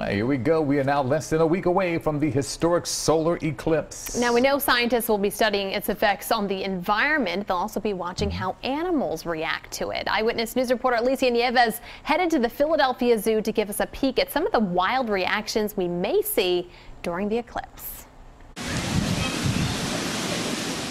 Here we go. We are now less than a week away from the historic solar eclipse. Now we know scientists will be studying its effects on the environment. They'll also be watching how animals react to it. Eyewitness News reporter Alicia Nieves headed to the Philadelphia Zoo to give us a peek at some of the wild reactions we may see during the eclipse.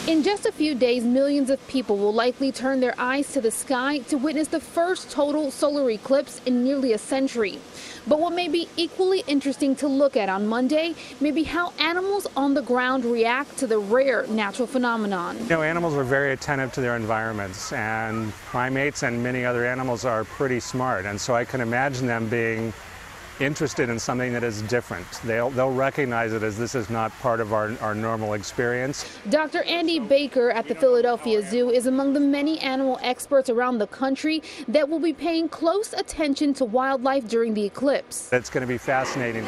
In just a few days, millions of people will likely turn their eyes to the sky to witness the first total solar eclipse in nearly a century. But what may be equally interesting to look at on Monday may be how animals on the ground react to the rare natural phenomenon. You know, animals are very attentive to their environments, and primates and many other animals are pretty smart, and so I can imagine them being interested in something that is different. They'll recognize it as this is not part of our normal experience. Dr. Andy Baker at the Philadelphia Zoo is among the many animal experts around the country that will be paying close attention to wildlife during the eclipse. It's going to be fascinating.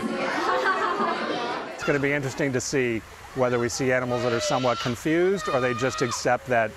It's going to be interesting to see whether we see animals that are somewhat confused or they just accept that,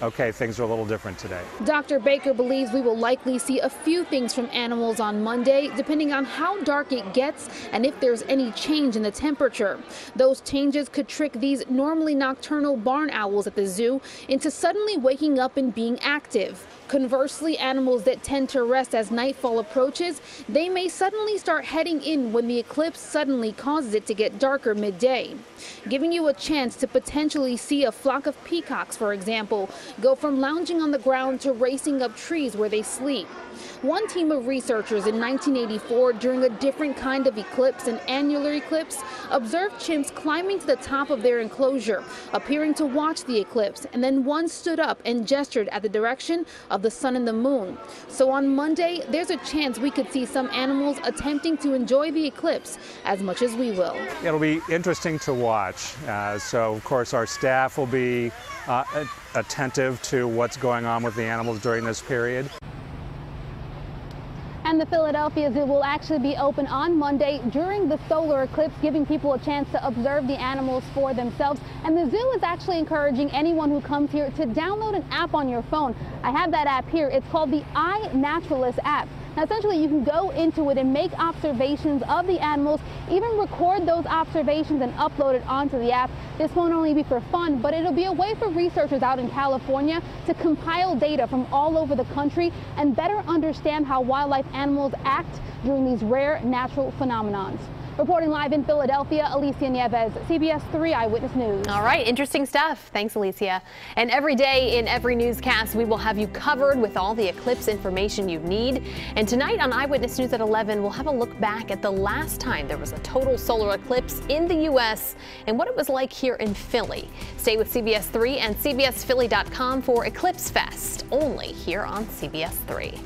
okay, things are a little different today. Dr. Baker believes we will likely see a few things from animals on Monday, depending on how dark it gets and if there's any change in the temperature. Those changes could trick these normally nocturnal barn owls at the zoo into suddenly waking up and being active. Conversely, animals that tend to rest as nightfall approaches, they may suddenly start heading in when the eclipse suddenly causes it to get darker midday, giving you a chance to potentially see a flock of peacocks, for example, go from lounging on the ground to racing up trees where they sleep. One team of researchers in 1984, during a different kind of eclipse, an annular eclipse, observed chimps climbing to the top of their enclosure, appearing to watch the eclipse, and then one stood up and gestured at the direction of the sun and the moon. So on Monday, there's a chance we could see some animals attempting to enjoy the eclipse as much as we will. It'll be interesting to watch. So, of course, our staff will be attentive to what's going on with the animals during this period. And the Philadelphia Zoo will actually be open on Monday during the solar eclipse, giving people a chance to observe the animals for themselves. And the zoo is actually encouraging anyone who comes here to download an app on your phone. I have that app here. It's called the iNaturalist app. Now, essentially, you can go into it and make observations of the animals, even record those observations and upload it onto the app. This won't only be for fun, but it'll be a way for researchers out in California to compile data from all over the country and better understand how wildlife animals act during these rare natural phenomenons. Reporting live in Philadelphia, Alicia Nieves, CBS 3 Eyewitness News. All right, interesting stuff. Thanks, Alicia. And every day in every newscast, we will have you covered with all the eclipse information you need. And tonight on Eyewitness News at 11, we'll have a look back at the last time there was a total solar eclipse in the U.S. and what it was like here in Philly. Stay with CBS 3 and CBSPhilly.com for Eclipse Fest, only here on CBS 3.